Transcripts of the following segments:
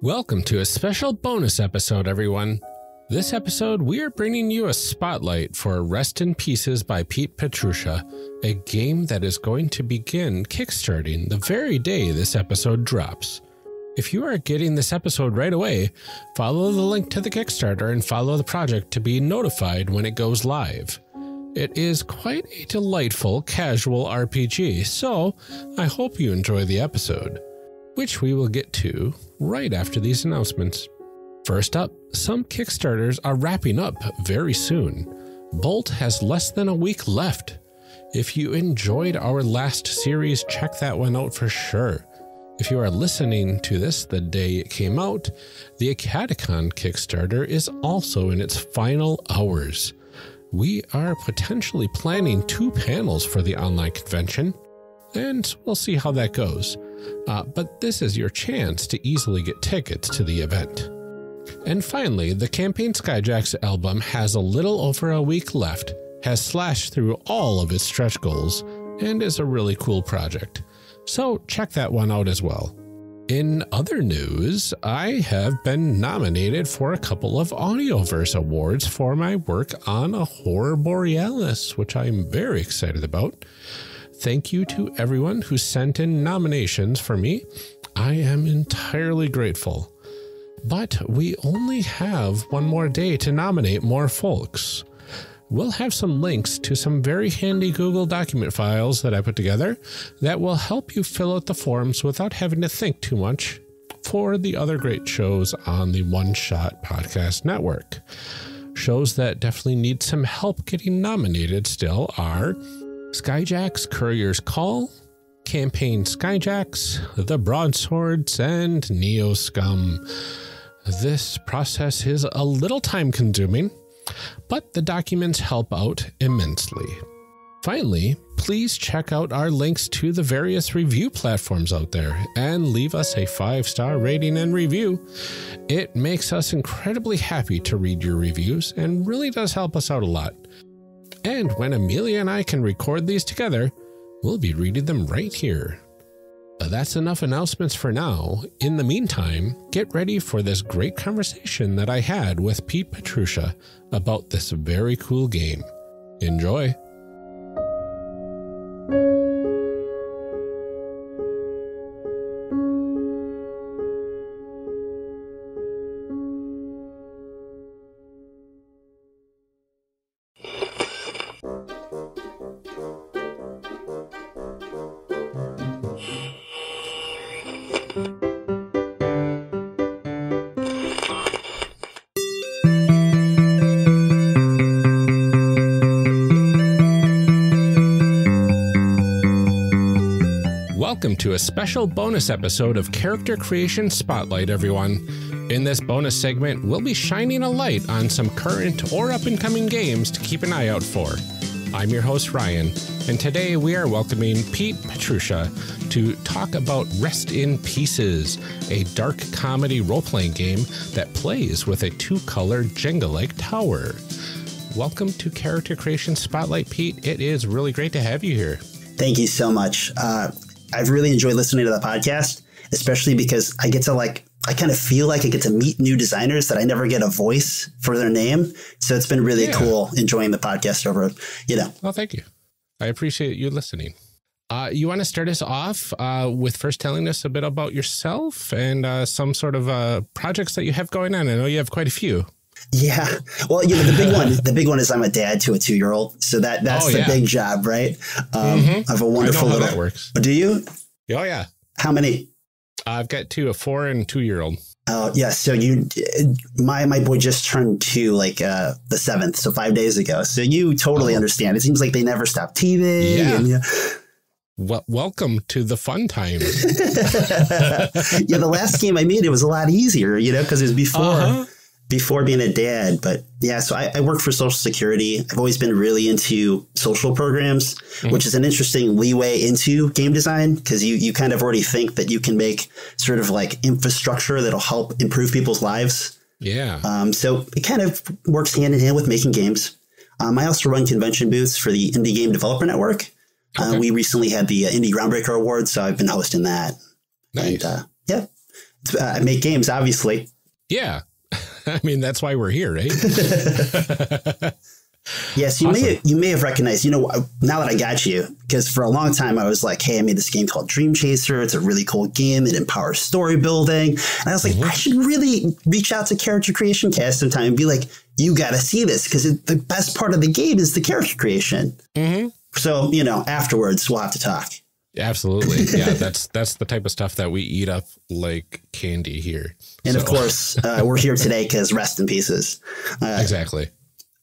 Welcome to a special bonus episode, everyone. This episode, we are bringing you a spotlight for Rest in Pieces by Pete Petrusha, a game that is going to begin kickstarting the very day this episode drops. If you are getting this episode right away, follow the link to the Kickstarter and follow the project to be notified when it goes live. It is quite a delightful, casual RPG, so I hope you enjoy the episode, which we will get to right after these announcements. First up, some Kickstarters are wrapping up very soon. Bolt has less than a week left. If you enjoyed our last series, check that one out for sure. If you are listening to this the day it came out, the AcadeCon Kickstarter is also in its final hours. We are potentially planning 2 panels for the online convention, and we'll see how that goes. But this is your chance to easily get tickets to the event. And finally, the Campaign Skyjacks album has a little over a week left, has slashed through all of its stretch goals, and is a really cool project. So check that one out as well. In other news, I have been nominated for a couple of AudioVerse awards for my work on Aurora Borealis, which I'm very excited about. Thank you to everyone who sent in nominations for me. I am entirely grateful. But we only have one more day to nominate more folks. We'll have some links to some very handy Google document files that I put together that will help you fill out the forms without having to think too much for the other great shows on the One Shot Podcast Network. Shows that definitely need some help getting nominated still are Skyjacks Courier's Call, Campaign Skyjacks, The Broadswords, and Neo Scum. This process is a little time-consuming, but the documents help out immensely. Finally, please check out our links to the various review platforms out there and leave us a 5-star rating and review. It makes us incredibly happy to read your reviews and really does help us out a lot. And when Amelia and I can record these together, we'll be reading them right here. That's enough announcements for now. In the meantime, get ready for this great conversation that I had with Pete Petrusha about this very cool game. Enjoy. Welcome to a special bonus episode of Character Creation Spotlight, everyone. In this bonus segment, we'll be shining a light on some current or up-and-coming games to keep an eye out for. I'm your host, Ryan, and today we are welcoming Pete Petrusha to talk about Rest in Pieces, a dark comedy role-playing game that plays with a 2-color Jenga-like tower. Welcome to Character Creation Spotlight, Pete. It is really great to have you here. Thank you so much. I've really enjoyed listening to the podcast, especially because I get to I kind of feel like I get to meet new designers that I never get a voice for their name. So it's been really cool enjoying the podcast over, Well, thank you. I appreciate you listening. You want to start us off with first telling us a bit about yourself and some sort of projects that you have going on? I know you have quite a few. Yeah. Well, the big one is I'm a dad to a 2-year-old. So that's the big job, right? I have a wonderful little. That works. Do you? Oh, yeah. How many? I've got 2, a 4 and 2-year-old. Oh, yeah. So my boy just turned 2 the 7th. So 5 days ago. So you totally understand. It seems like they never stop teething. Yeah. Well, welcome to the fun times. Yeah. The last game I made, it was a lot easier, because it was before being a dad. But yeah, so I work for Social Security. I've always been really into social programs, which is an interesting leeway into game design because you kind of already think that you can make sort of infrastructure that'll help improve people's lives. Yeah. So it kind of works hand in hand with making games. I also run convention booths for the Indie Game Developer Network. We recently had the Indie Groundbreaker Award, so I've been hosting that. Nice. And, I make games, obviously. Yeah. I mean, that's why we're here, right? Yes, you may have recognized, now that I got you, because for a long time I was like, hey, I made this game called Dream Chaser. It's a really cool game. It empowers story building. And I was like, I should really reach out to Character Creation Cast sometime and be like, you got to see this, because the best part of the game is the character creation. So, afterwards we'll have to talk. Absolutely. Yeah, that's the type of stuff that we eat up like candy here. And of course, we're here today because rest in pieces. Exactly.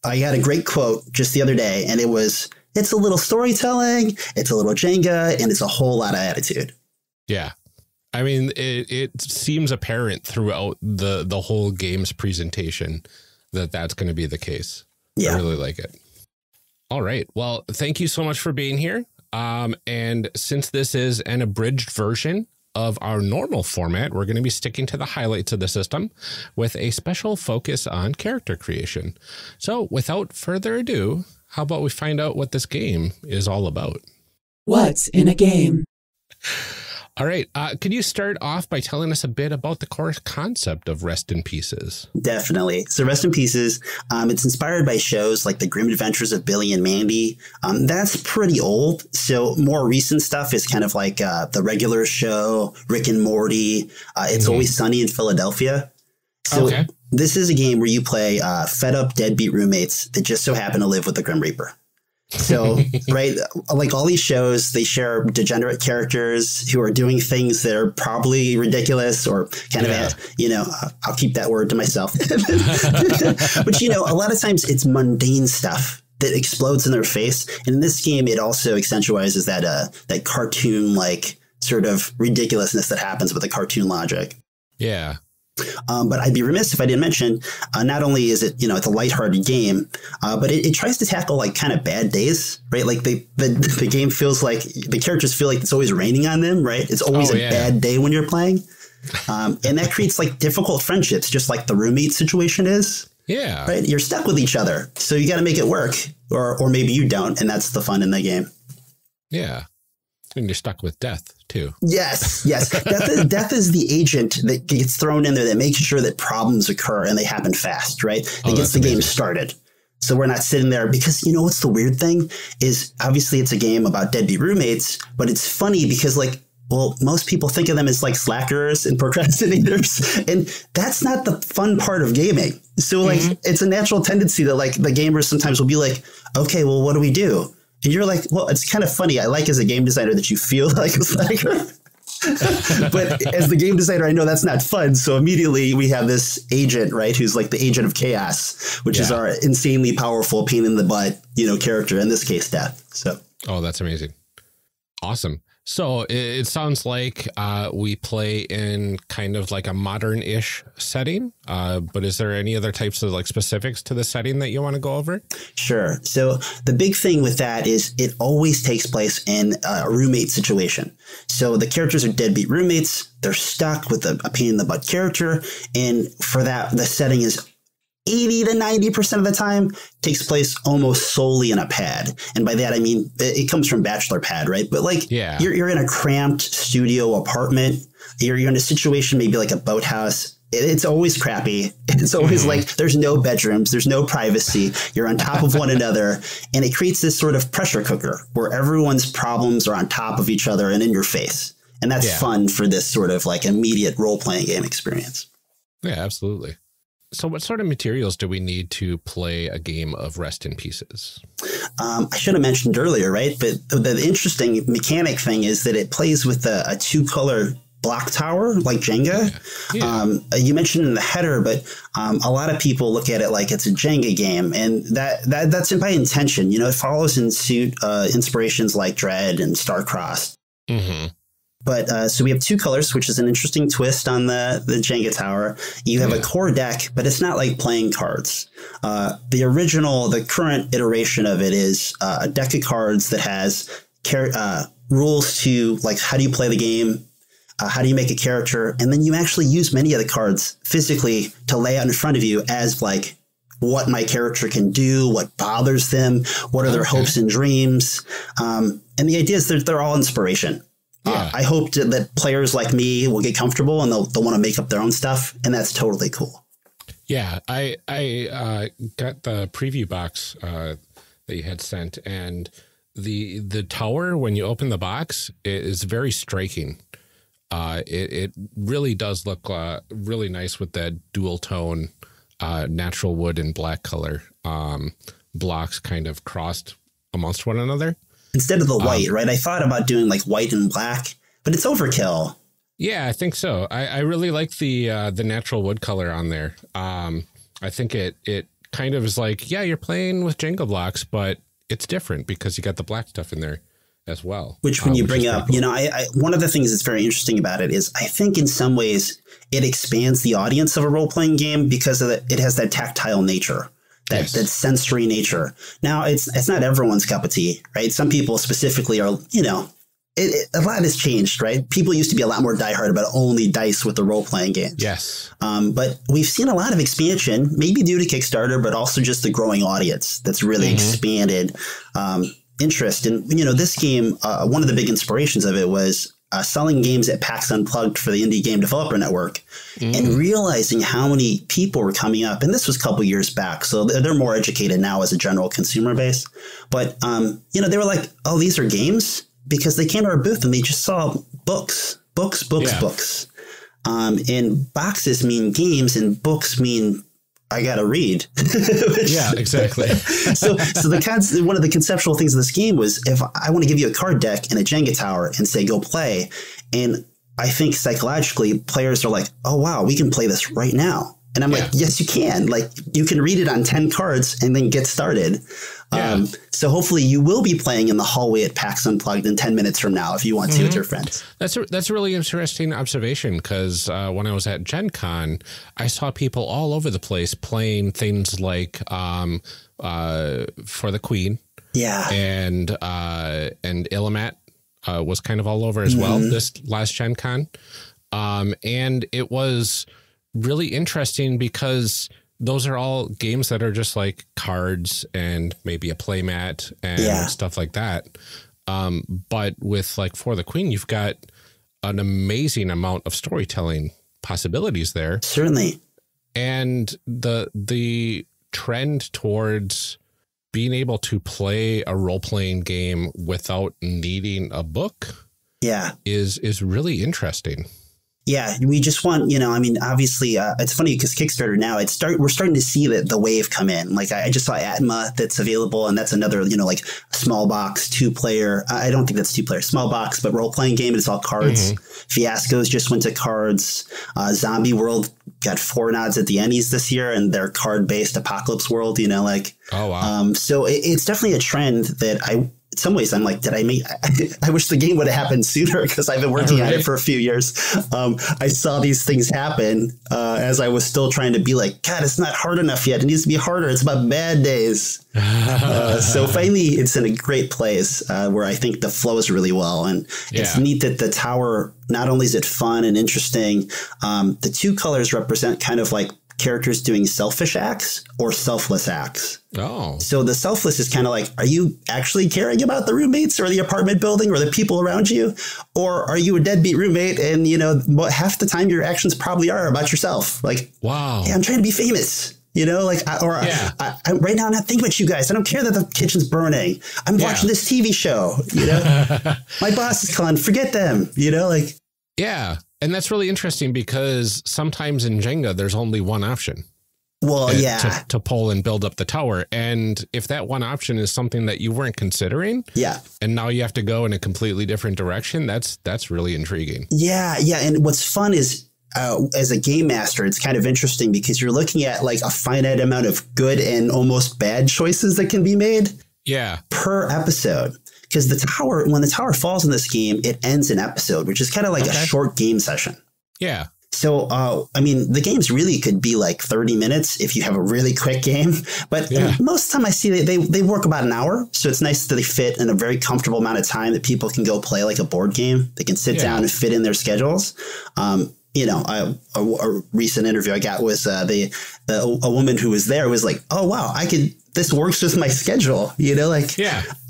I got a great quote just the other day, and it was, it's a little storytelling, it's a little Jenga, and it's a whole lot of attitude. Yeah. I mean, it seems apparent throughout the whole game's presentation that that's going to be the case. Yeah. I really like it. All right. Well, thank you so much for being here. And since this is an abridged version of our normal format, we're going to be sticking to the highlights of the system with a special focus on character creation. So without further ado, how about we find out what this game is all about? What's in a game? All right. Could you start off by telling us a bit about the core concept of Rest in Pieces? Definitely. So Rest in Pieces, it's inspired by shows like The Grim Adventures of Billy and Mandy. That's pretty old. So more recent stuff is kind of like the regular show, Rick and Morty. It's Always Sunny in Philadelphia. So this is a game where you play fed up deadbeat roommates that just so happen to live with the Grim Reaper. So, right, like all these shows, they share degenerate characters who are doing things that are probably ridiculous or kind of, I'll keep that word to myself. But, a lot of times it's mundane stuff that explodes in their face. And in this game, it also accentuates that cartoon like sort of ridiculousness that happens with the cartoon logic. Yeah. But I'd be remiss if I didn't mention, not only is it, it's a lighthearted game, but it tries to tackle like kind of bad days, right? Like the game feels like the characters feel like it's always raining on them, right? It's always a bad day when you're playing. And that creates like difficult friendships, just like the roommate situation is. Yeah. Right. You're stuck with each other. So you got to make it work or maybe you don't. And that's the fun in the game. Yeah. And you're stuck with death, too. Yes, yes. Death is the agent that gets thrown in there that makes sure that problems occur and they happen fast, right? That gets the game started. So we're not sitting there because, what's the weird thing is obviously it's a game about deadbeat roommates, but it's funny because most people think of them as like slackers and procrastinators. And that's not the fun part of gaming. So it's a natural tendency that like the gamers sometimes will be like, okay, well, what do we do? And you're like, well, it's kind of funny. I like as a game designer that you feel like a slacker. But as the game designer, I know that's not fun. So immediately we have this agent, right, who's like the agent of chaos, which is our insanely powerful pain in the butt, character, in this case, Death. So. Oh, that's amazing. Awesome. So it sounds like we play in kind of like a modern-ish setting, but is there any other types of like specifics to the setting that you want to go over? Sure. So the big thing with that is it always takes place in a roommate situation. So the characters are deadbeat roommates. They're stuck with a pain in the butt character. And for that, the setting is 80 to 90% of the time takes place almost solely in a pad. And by that, I mean, it comes from bachelor pad, right? But you're in a cramped studio apartment. You're in a situation, maybe like a boathouse. It's always crappy. It's always like there's no bedrooms. There's no privacy. You're on top of one another. And it creates this sort of pressure cooker where everyone's problems are on top of each other and in your face. And that's fun for this sort of like immediate role-playing game experience. Yeah, absolutely. So what sort of materials do we need to play a game of Rest in Pieces? I should have mentioned earlier, right? But the interesting mechanic thing is that it plays with a two-color block tower like Jenga. You mentioned in the header, but a lot of people look at it like it's a Jenga game. And that's by intention. It follows in suit inspirations like Dread and Star-Crossed. But so we have two colors, which is an interesting twist on the Jenga tower. You have a core deck, but it's not like playing cards. The current iteration of it is a deck of cards that has rules to like how do you play the game, how do you make a character, and then you actually use many of the cards physically to lay out in front of you as like what my character can do, what bothers them, what are their hopes and dreams. And the idea is they're all inspiration. I hope that players like me will get comfortable and they'll want to make up their own stuff. And that's totally cool. Yeah, I got the preview box that you had sent, and the tower, when you open the box, is very striking. It really does look really nice with that dual tone natural wood and black color blocks kind of crossed amongst one another. Instead of the white, right? I thought about doing like white and black, but it's overkill. Yeah, I think so. I really like the natural wood color on there. I think it kind of is like, yeah, you're playing with Jenga blocks, but it's different because you got the black stuff in there as well. Which when you bring up, cool. You know, I one of the things that's very interesting about it is I think in some ways it expands the audience of a role-playing game because of it has that tactile nature. That sensory nature. Now, it's not everyone's cup of tea, right? Some people specifically are, you know, a lot has changed, right? People used to be a lot more diehard about only dice with the role-playing games. Yes. But we've seen a lot of expansion, maybe due to Kickstarter, but also just the growing audience that's really expanded interest. And, you know, this game, one of the big inspirations of it was selling games at PAX Unplugged for the Indie Game Developer Network and realizing how many people were coming up. And this was a couple years back, so they're more educated now as a general consumer base. But, you know, they were like, oh, these are games? Because they came to our booth and they just saw books. And boxes mean games and books mean I got to read. Yeah, exactly. So one of the conceptual things of this game was if I want to give you a card deck and a Jenga tower and say, go play. And I think psychologically players are like, oh, wow, we can play this right now. And I'm like, yes, you can. Like you can read it on 10 cards and then get started. Yeah. So hopefully you will be playing in the hallway at PAX Unplugged in 10 minutes from now if you want to with your friends. That's a really interesting observation because when I was at Gen Con, I saw people all over the place playing things like For the Queen. Yeah. And Illimat was kind of all over as well this last Gen Con. And it was really interesting because those are all games that are just like cards and maybe a playmat and stuff like that. But with like For the Queen, you've got an amazing amount of storytelling possibilities there. Certainly. And the trend towards being able to play a role-playing game without needing a book is really interesting. Yeah, we just want, you know, I mean, obviously, it's funny because Kickstarter now, we're starting to see the wave come in. Like I just saw Atma that's available, and that's another, you know, like small box, 2-player. I don't think that's 2-player, small box, but role-playing game. It's all cards. Fiascos just went to cards. Zombie World got 4 nods at the Ennies this year, and their card-based Apocalypse World, you know, like. Oh, wow. So it's definitely a trend that in some ways, I'm like, I wish the game would have happened sooner because I've been working on it for a few years. I saw these things happen as I was still trying to be like, God, it's not hard enough yet. It needs to be harder. It's about bad days. So finally, it's in a great place where I think the flows really well. And it's neat that the tower, not only is it fun and interesting, the 2 colors represent kind of like characters doing selfish acts or selfless acts. Oh. So the selfless is kind of like, are you actually caring about the roommates or the apartment building or the people around you? Or are you a deadbeat roommate and, you know, half the time your actions probably are about yourself? Like, wow, hey, I'm trying to be famous. You know, like, right now I'm not thinking about you guys. I don't care that the kitchen's burning. I'm watching this TV show, you know, my boss is calling, forget them, you know, like. Yeah. And that's really interesting because sometimes in Jenga, there's only one option. Well, to pull and build up the tower. And if that one option is something that you weren't considering, and now you have to go in a completely different direction, that's really intriguing. Yeah. And what's fun is as a game master, it's kind of interesting because you're looking at like a finite amount of good and almost bad choices that can be made per episode. Because when the tower falls in this game, it ends an episode, which is kind of like a short game session. Yeah. So, I mean, the games really could be like 30 minutes if you have a really quick game. But most of the time I see they work about an hour. So it's nice that they fit in a very comfortable amount of time that people can go play like a board game. They can sit down and fit in their schedules. You know, a recent interview I got was a woman who was there was like, oh, wow, this works with my schedule. You know, like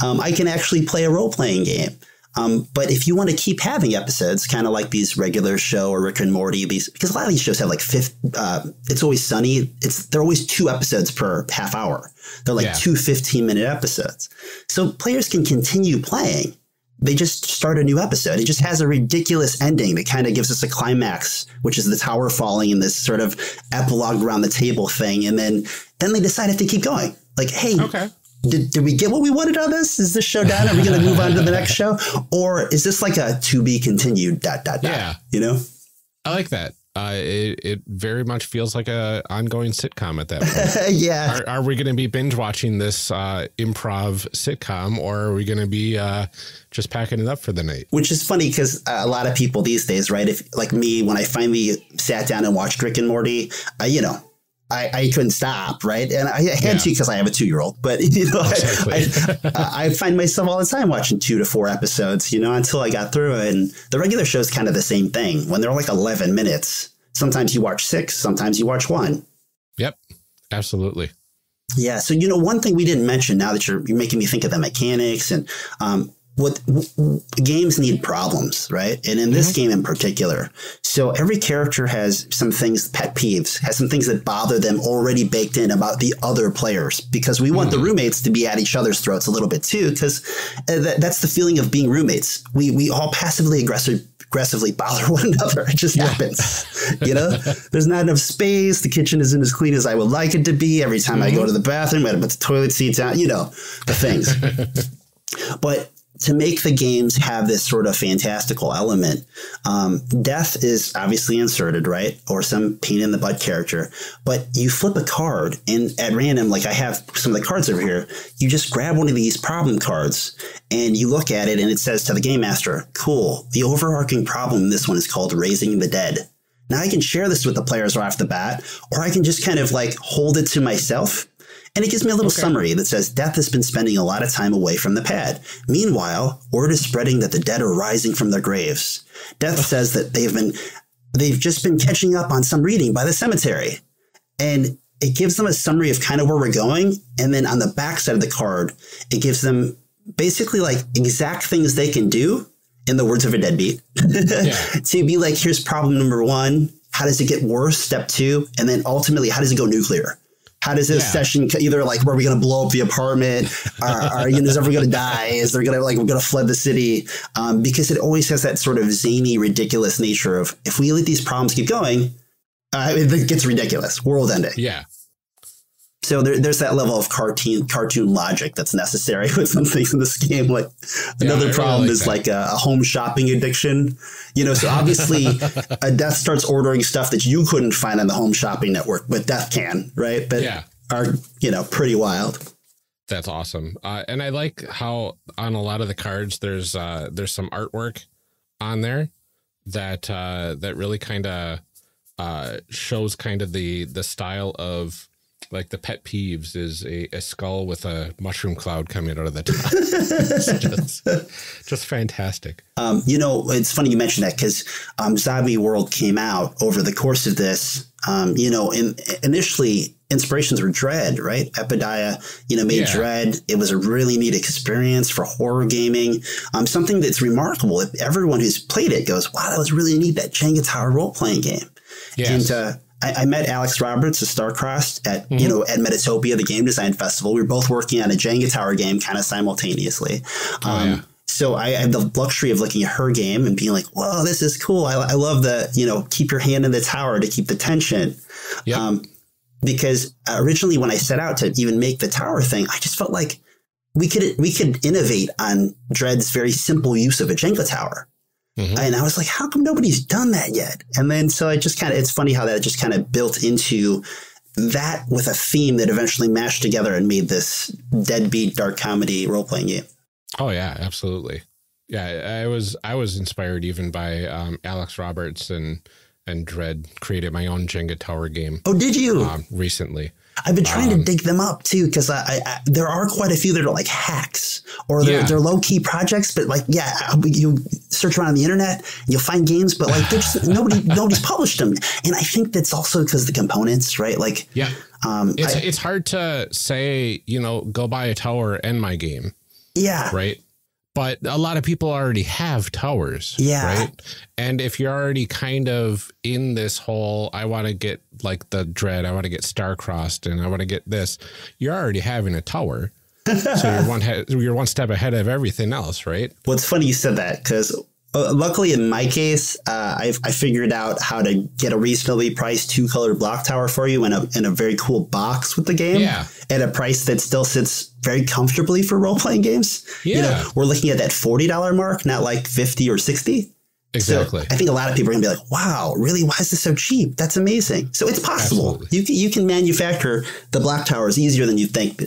I can actually play a role-playing game. But if you want to keep having episodes, kind of like these regular show or Rick and Morty, because a lot of these shows have like It's Always Sunny. They're always 2 episodes per half hour. They're like 2 15-minute episodes. So players can continue playing. They just start a new episode. It just has a ridiculous ending that kind of gives us a climax, which is the tower falling in this sort of epilogue around the table thing. And then they decided to keep going. Like, hey, did we get what we wanted on this? Is this show done? Are we going to move on to the next show? Or is this like a to be continued ... Yeah. You know? I like that. It very much feels like a ongoing sitcom at that point. Yeah. Are we going to be binge watching this improv sitcom, or are we going to be just packing it up for the night? Which is funny because a lot of people these days, right? If like me, when I finally sat down and watched Rick and Morty, I couldn't stop, right? And I had to because I have a 2-year-old. But, I find myself all the time watching 2 to 4 episodes, until I got through it. And the regular show is kind of the same thing. When they're like 11 minutes, sometimes you watch 6, sometimes you watch 1. Yep, absolutely. Yeah. So, one thing we didn't mention now that you're making me think of the mechanics and what games need problems, right? And in this game in particular. So every character has some things, pet peeves, has some things that bother them already baked in about the other players, because we want the roommates to be at each other's throats a little bit too, because that's the feeling of being roommates. We all passively aggressively bother one another. It just happens, there's not enough space. The kitchen isn't as clean as I would like it to be. Every time I go to the bathroom, I have to put the toilet seat down, the things. But to make the games have this sort of fantastical element, death is obviously inserted, right? Or some pain in the butt character. But you flip a card, and at random, like I have some of the cards over here, you just grab one of these problem cards and you look at it and it says to the game master, cool, the overarching problem in this one is called Raising the Dead. Now I can share this with the players right off the bat, or I can just kind of like hold it to myself. And it gives me a little summary that says death has been spending a lot of time away from the pad. Meanwhile, word is spreading that the dead are rising from their graves. Death says that they've just been catching up on some reading by the cemetery. And it gives them a summary of kind of where we're going. And then on the back side of the card, it gives them basically like exact things they can do, in the words of a deadbeat, to be like, here's problem number 1. How does it get worse? Step 2. And then ultimately, how does it go nuclear? How does this session either like, where are we going to blow up the apartment? Is everyone going to die? Is there going to we're going to flood the city? Because it always has that sort of zany, ridiculous nature of, if we let these problems keep going, it gets ridiculous, world ending. Yeah. So there's that level of cartoon logic that's necessary with some things in this game. Like another problem is like a home shopping addiction. So obviously Death starts ordering stuff that you couldn't find on the home shopping network, but Death can, right? But are, pretty wild. That's awesome. And I like how on a lot of the cards, there's some artwork on there that really kind of shows kind of the style of, like, the pet peeves is a skull with a mushroom cloud coming out of the top. It's just fantastic. It's funny you mentioned that, because Zombie World came out over the course of this. Initially inspirations were Dread, right? Epidia, made Dread. It was a really neat experience for horror gaming. Something that's remarkable. Everyone who's played it goes, wow, that was really neat, that Jenga Tower role-playing game. Yes. And I met Alex Roberts of Starcrossed at, at Metatopia, the game design festival. We were both working on a Jenga Tower game kind of simultaneously. So I had the luxury of looking at her game and being like, whoa, this is cool. I love the, keep your hand in the tower to keep the tension. Yep. Because originally when I set out to even make the tower thing, I just felt like we could innovate on Dread's very simple use of a Jenga tower. And I was like, how come nobody's done that yet? And then so I just it's funny how that just kind of built into that with a theme that eventually mashed together and made this deadbeat dark comedy role-playing game. Oh, yeah, absolutely. Yeah, I was inspired even by Alex Roberts and Dread created my own Jenga Tower game. Oh, did you? Recently. I've been trying to dig them up too, because there are quite a few that are like hacks, or they're low key projects. But like, you search around on the internet, and you'll find games, but like nobody's published them. And I think that's also because of the components, right? Like, it's hard to say, go buy a tower and my game. Yeah. Right. But a lot of people already have towers. Yeah. Right. And if you're already kind of in this whole, I want to get like the Dread, I want to get Star-Crossed, and I want to get this, you're already having a tower. So you're one step ahead of everything else, right? Well, it's funny you said that, because luckily in my case, I figured out how to get a reasonably priced 2-color block tower for you in a very cool box with the game. Yeah. At a price that still sits very comfortably for role-playing games. Yeah. You know, we're looking at that $40 mark, not like 50 or 60. Exactly. So I think a lot of people are going to be like, wow, really? Why is this so cheap? That's amazing. So it's possible. You can manufacture the block towers easier than you think.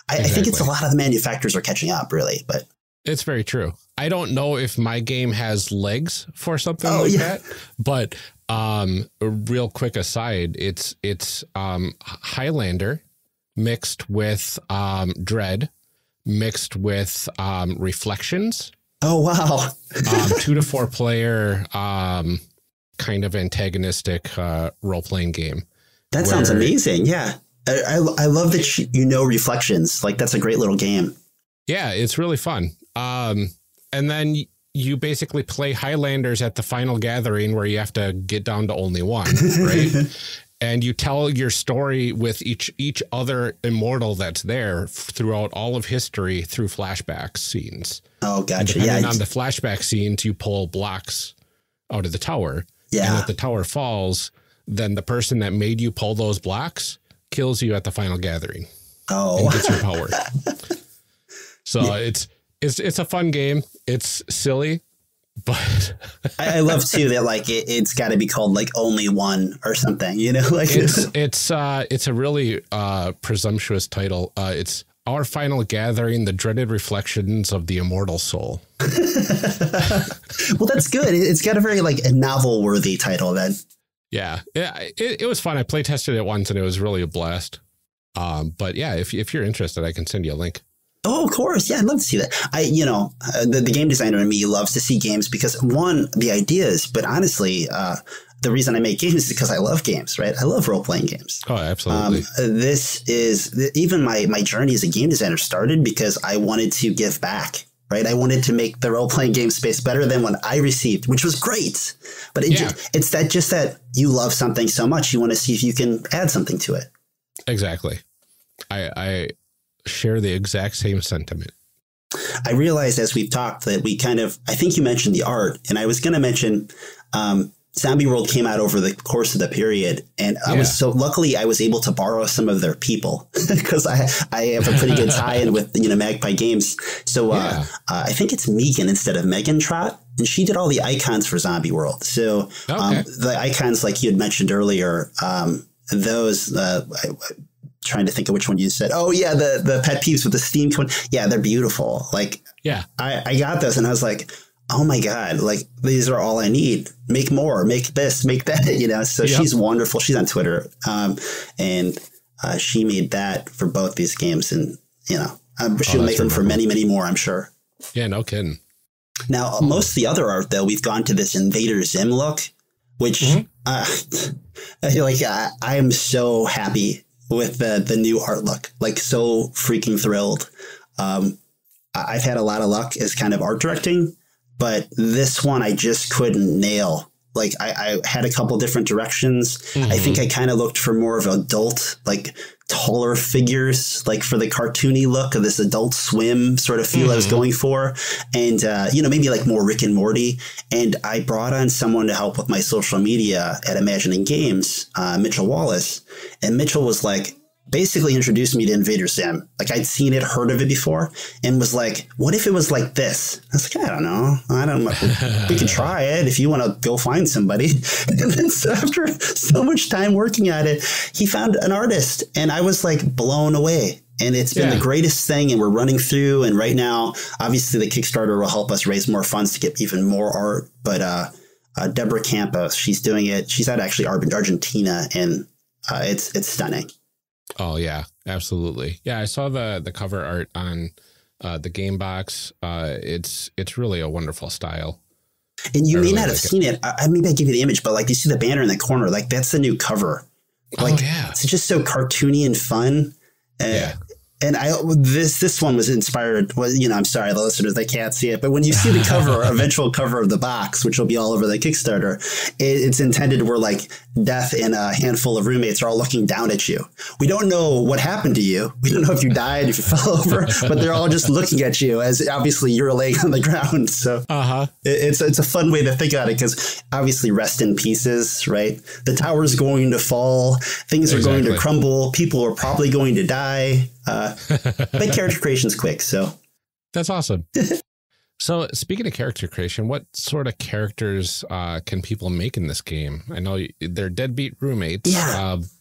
I think it's a lot of the manufacturers are catching up, really. But it's very true. I don't know if my game has legs for something that, but a real quick aside, it's Highlander mixed with Dread mixed with Reflections. Oh, wow. 2 to 4 player kind of antagonistic role-playing game. That sounds amazing. Yeah. I love that you know Reflections. Like, that's a great little game. Yeah, it's really fun. And then you basically play Highlanders at the final gathering where you have to get down to only one, right? And you tell your story with each other immortal that's there throughout all of history through flashback scenes. Oh, gotcha. Depending on the flashback scenes, you pull blocks out of the tower. Yeah. And if the tower falls, then the person that made you pull those blocks kills you at the final gathering. Oh. And gets your power. So it's a fun game. It's silly. But I love too that like it's got to be called like Only One or something, you know, like it's a really presumptuous title. It's Our Final Gathering, the Dreaded Reflections of the Immortal Soul. Well, that's good. It's got a very like a novel worthy title then. Yeah, it was fun. I play tested it once and it was really a blast. But yeah, if you're interested, I can send you a link. Oh, of course. Yeah, I'd love to see that. The game designer in me loves to see games because, one, the ideas, but honestly, the reason I make games is because I love games, right? I love role-playing games. Oh, absolutely. Even my journey as a game designer started because I wanted to give back, right? I wanted to make the role-playing game space better than what I received, which was great. But it's that you love something so much, you want to see if you can add something to it. Exactly. I share the exact same sentiment. I realized as we've talked that I think you mentioned the art, and I was going to mention Zombie World came out over the course of the period, and luckily I was able to borrow some of their people because I have a pretty good tie-in with Magpie Games. So I think it's Megan instead of Megan Trott, and she did all the icons for Zombie World. So the icons like you had mentioned earlier, those trying to think of which one you said. Oh yeah, the pet peeves with the steam coming. Yeah, they're beautiful. Like I got those and I was like, oh my God, like these are all I need. Make more, make this, make that, So she's wonderful. She's on Twitter. And she made that for both these games, and she'll make them for many, many more, I'm sure. Yeah, no kidding. Now, most of the other art though, we've gone to this Invader Zim look, which I am so happy with the new art look, like so freaking thrilled. I've had a lot of luck as kind of art directing, but this one I just couldn't nail. Like I had a couple different directions. I think I kind of looked for more of adult, like taller figures, like for the cartoony look of this Adult Swim sort of feel I was going for. And, maybe like more Rick and Morty. And I brought on someone to help with my social media at Imagining Games, Mitchell Wallace. And Mitchell was like, basically introduced me to Invader Zim. Like I'd seen it, heard of it before, and was like, what if it was like this? I was like, I don't know. We can try it if you want to go find somebody. And then so after so much time working at it, he found an artist and I was like blown away. And it's been the greatest thing. And we're running through. And right now, obviously the Kickstarter will help us raise more funds to get even more art. But Deborah Campos, she's doing it. She's at actually Argentina, and it's stunning. Oh, yeah, absolutely. Yeah, I saw the cover art on the game box. It's really a wonderful style. And you may not have seen it. Maybe I give you the image, but like you see the banner in the corner, like that's the new cover. Like it's just so cartoony and fun. And this one was inspired. Well, I'm sorry, the listeners, they can't see it, but when you see the cover, eventual cover of the box, which will be all over the Kickstarter, it's intended where like Death and a handful of roommates are all looking down at you. We don't know what happened to you. We don't know if you died, if you fell over, but they're all just looking at you as obviously you're laying on the ground. So it's a fun way to think about it, because obviously rest in pieces, right? The tower's going to fall. Things are going to crumble. People are probably going to die. But character creation's quick, so that's awesome. So speaking of character creation, what sort of characters can people make in this game? I know they're deadbeat roommates,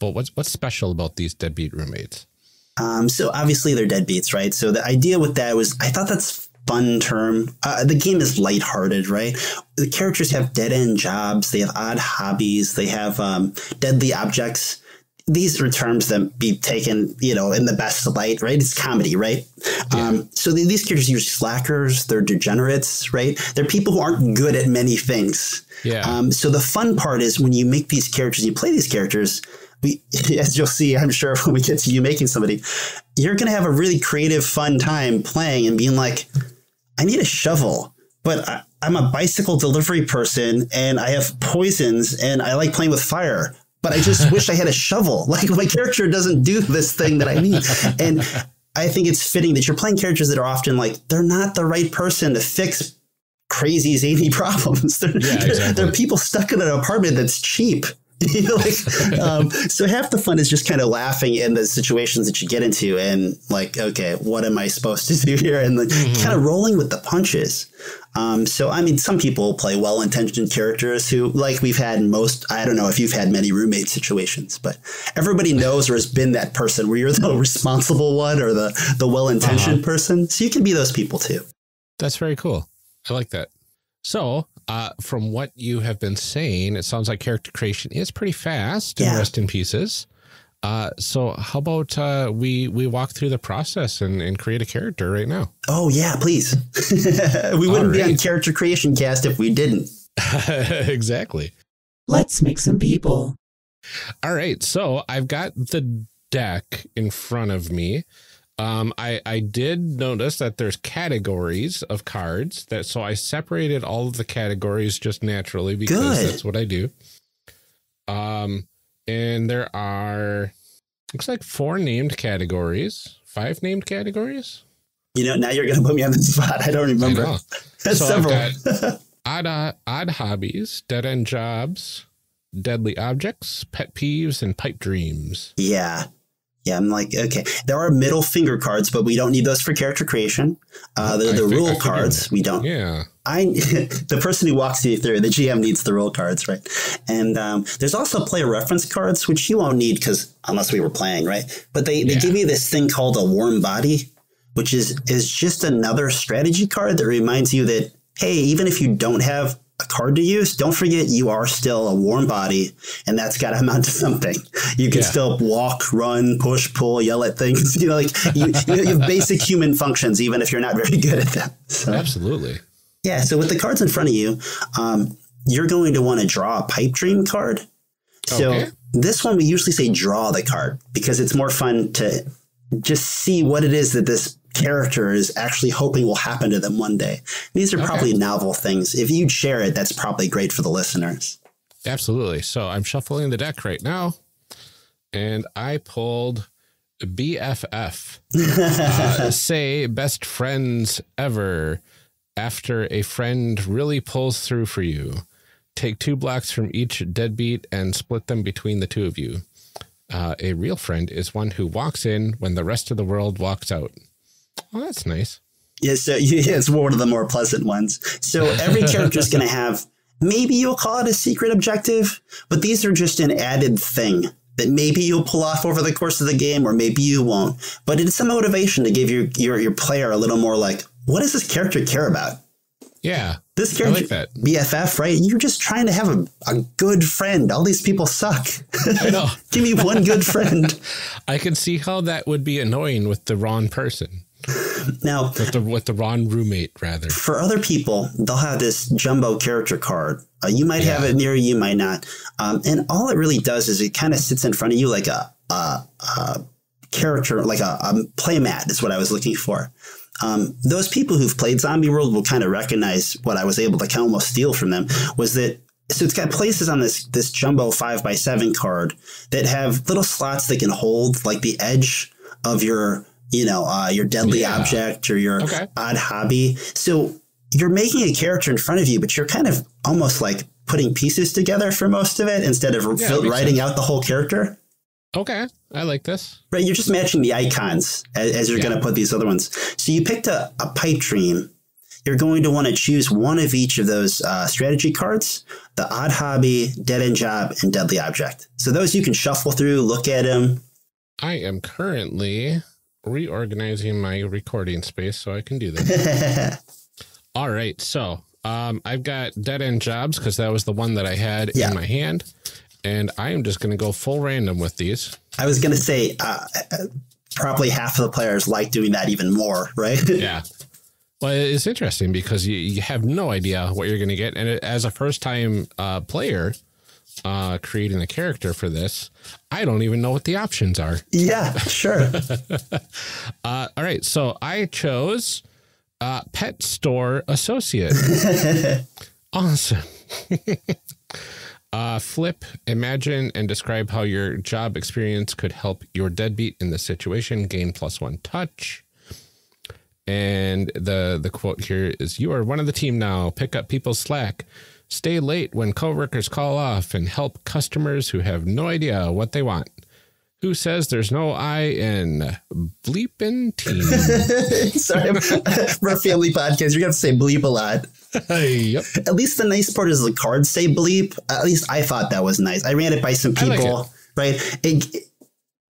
but what's special about these deadbeat roommates? So obviously they're deadbeats, right? So the idea with that was, I thought that's a fun term. The game is lighthearted, right? The characters have dead-end jobs. They have odd hobbies. They have deadly objects. These are terms that be taken, in the best light, right? It's comedy, right? Yeah. So these characters are usually slackers. They're degenerates, right? They're people who aren't good at many things. Yeah. So the fun part is when you make these characters, you play these characters, as you'll see, I'm sure when we get to you making somebody, you're going to have a really creative, fun time playing and being like, I need a shovel, but I'm a bicycle delivery person and I have poisons and I like playing with fire. But I just wish I had a shovel. Like, my character doesn't do this thing that I need. And I think it's fitting that you're playing characters that are often like, they're not the right person to fix crazy, zany problems. They're people stuck in an apartment that's cheap. So half the fun is just kind of laughing in the situations that you get into and like, okay, what am I supposed to do here? And kind of rolling with the punches. So, I mean, some people play well-intentioned characters who, like we've had I don't know if you've had many roommate situations, but everybody knows or has been that person where you're the responsible one or the well-intentioned person. So you can be those people too. That's very cool. I like that. So, from what you have been saying, it sounds like character creation is pretty fast and rest in pieces. So how about we walk through the process and create a character right now? Oh, yeah, please. We wouldn't be on Character Creation Cast if we didn't. Exactly. Let's make some people. All right. So I've got the deck in front of me. I did notice that there's categories of cards so I separated all of the categories just naturally because that's what I do. And there are, looks like 4 named categories, 5 named categories. Now you're going to put me on the spot. I don't remember. That's so several. I've got odd hobbies, dead end jobs, deadly objects, pet peeves, and pipe dreams. Yeah. Yeah, I'm like, okay, there are middle finger cards, but we don't need those for character creation. The rule cards, we don't. Yeah. The person who walks you through, the GM needs the rule cards, right? And there's also player reference cards, which you won't need unless we were playing, right? But they give you this thing called a warm body, which is just another strategy card that reminds you that, hey, even if you don't have a card to use, don't forget you are still a warm body, and that's got to amount to something. You can still walk, run, push, pull, yell at things. You have basic human functions, even if you're not very good at them. So, absolutely. Yeah. So with the cards in front of you, you're going to want to draw a pipe dream card. So this one, we usually say draw the card because it's more fun to just see what it is that this character is actually hoping will happen to them one day. These are probably novel things. If you'd share it, that's probably great for the listeners. Absolutely. So I'm shuffling the deck right now, and I pulled BFF. Say best friends ever. After a friend really pulls through for you, take 2 blocks from each deadbeat and split them between the 2 of you. A real friend is one who walks in when the rest of the world walks out. Well, that's nice. Yeah, so it's one of the more pleasant ones. So every character is going to have, maybe you'll call it a secret objective, but these are just an added thing that maybe you'll pull off over the course of the game, or maybe you won't. But it's a motivation to give your player a little more like, what does this character care about? Yeah. This character, like that. BFF, right? You're just trying to have a good friend. All these people suck. I know. Give me one good friend. I can see how that would be annoying with the wrong person. Now, with the wrong roommate, rather. For other people, they'll have this jumbo character card. You might have it near you, might not. And all it really does is it kind of sits in front of you like a character, like a playmat is what I was looking for. Those people who've played Zombie World will kind of recognize what I was able to almost steal from them was that. So it's got places on this jumbo 5x7 card that have little slots that can hold like the edge of your deadly object or your odd hobby. So you're making a character in front of you, but you're kind of almost like putting pieces together for most of it instead of writing out the whole character. Okay. I like this. Right. You're just matching the icons as you're going to put these other ones. So you picked a pipe dream. You're going to want to choose one of each of those strategy cards, the odd hobby, dead end job, and deadly object. So those you can shuffle through, look at them. I am currently reorganizing my recording space so I can do that. All right. So I've got dead end jobs because that was the one that I had in my hand. And I am just going to go full random with these. I was going to say probably half of the players like doing that even more, right? Yeah. Well, it's interesting because you have no idea what you're going to get. And as a first-time player creating a character for this, I don't even know what the options are. Yeah, sure. All right. So I chose Pet Store Associate. Awesome. Flip, imagine, and describe how your job experience could help your deadbeat in this situation. Gain +1 touch. And the quote here is, you are one of the team now. Pick up people's slack. Stay late when coworkers call off and help customers who have no idea what they want. Who says there's no I in bleepin' team? Sorry, we're a family podcast. You're going to have to say bleep a lot. Yep. At least the nice part is the cards say bleep. At least I thought that was nice. I ran it by some people, right?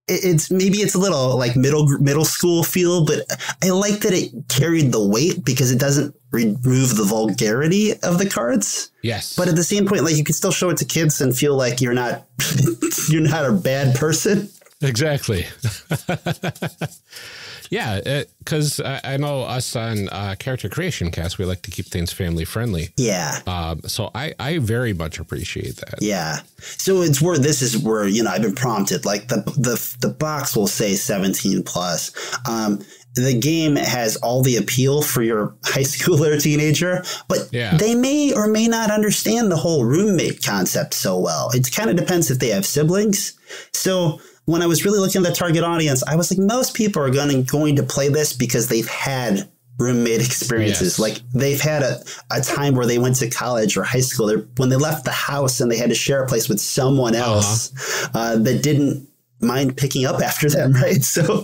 It's maybe it's a little like middle school feel, but I like that it carried the weight because it doesn't remove the vulgarity of the cards. Yes. But at the same point, like you can still show it to kids and feel like you're not a bad person. Exactly. Yeah, because I know us on Character Creation Cast, we like to keep things family friendly. Yeah. So I very much appreciate that. Yeah. So this is where, I've been prompted, like the box will say 17 plus. The game has all the appeal for your high schooler or teenager, but they may or may not understand the whole roommate concept so well. It kind of depends if they have siblings. So when I was really looking at the target audience, I was like, most people are going to play this because they've had roommate experiences. Yes. Like they've had a time where they went to college or high school when they left the house and they had to share a place with someone else that didn't mind picking up after them. Right. So,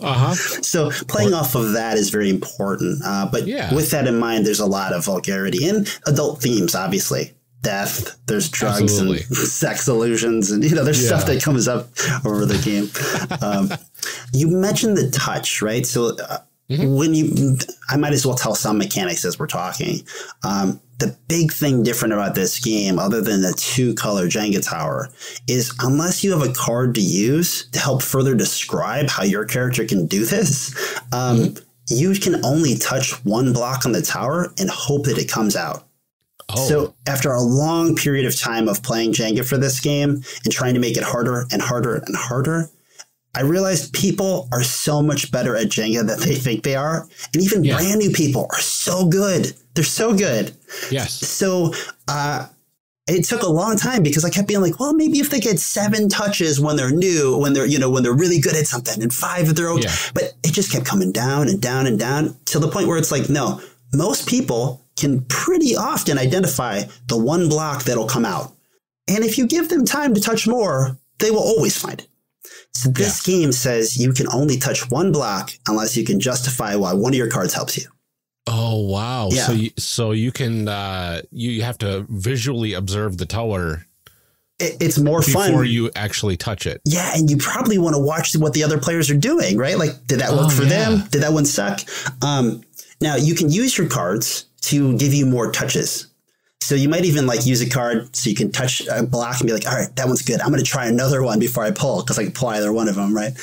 so playing off of that is very important. But with that in mind, there's a lot of vulgarity and adult themes, obviously. Death, there's drugs and sex illusions, and there's stuff that comes up over the game. You mentioned the touch, right? So I might as well tell some mechanics as we're talking. The big thing different about this game, other than the 2-color Jenga tower, is unless you have a card to use to help further describe how your character can do this, you can only touch one block on the tower and hope that it comes out. So after a long period of time of playing Jenga for this game and trying to make it harder and harder and harder, I realized people are so much better at Jenga than they think they are. And even brand new people are so good. They're so good. Yes. So it took a long time because I kept being like, well, maybe if they get 7 touches when they're new, when they're really good at something, and 5 if they're okay. But it just kept coming down and down and down to the point where it's like, no, most people can pretty often identify the one block that'll come out. And if you give them time to touch more, they will always find it. So this game says you can only touch one block unless you can justify why one of your cards helps you. Oh, wow. Yeah. So you can, you have to visually observe the tower. It's more fun before you actually touch it. Yeah. And you probably want to watch what the other players are doing, right? Like, did that work for them? Did that one suck? Now you can use your cards to give you more touches. So you might even use a card so you can touch a block and be like, all right, that one's good. I'm going to try another one before I pull because I can pull either one of them, right?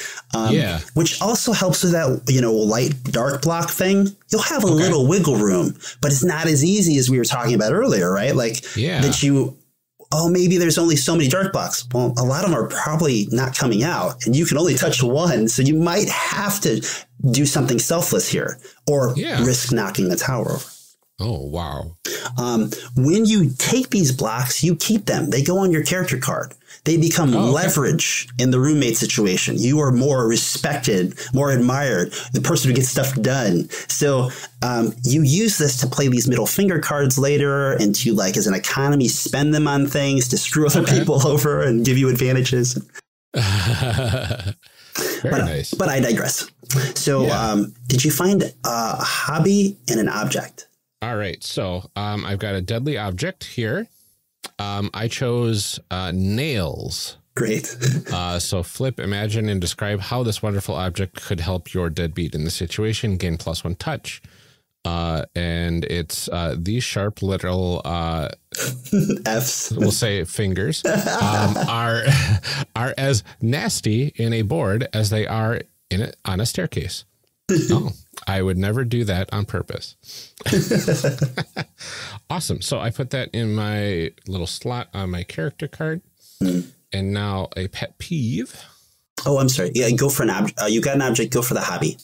Which also helps with that, light dark block thing. You'll have a little wiggle room, but it's not as easy as we were talking about earlier, right? That you oh, maybe there's only so many dark blocks. Well, a lot of them are probably not coming out, and you can only touch one. So you might have to do something selfless here or risk knocking the tower over. Oh, wow. When you take these blocks, you keep them. They go on your character card. They become leverage in the roommate situation. You are more respected, more admired, the person who gets stuff done. So you use this to play these middle finger cards later and to, like, as an economy, spend them on things to screw other people over and give you advantages. Very nice. But I digress. So did you find a hobby and an object? All right. So I've got a deadly object here. I chose nails. Great. So flip, imagine, and describe how this wonderful object could help your deadbeat in the situation. Gain +1 touch. And it's these sharp little F's. We'll say fingers are as nasty in a board as they are on a staircase. Oh, I would never do that on purpose. Awesome. So I put that in my little slot on my character card. And now a pet peeve. Oh, I'm sorry. Yeah, go for an object. You got an object. Go for the hobby.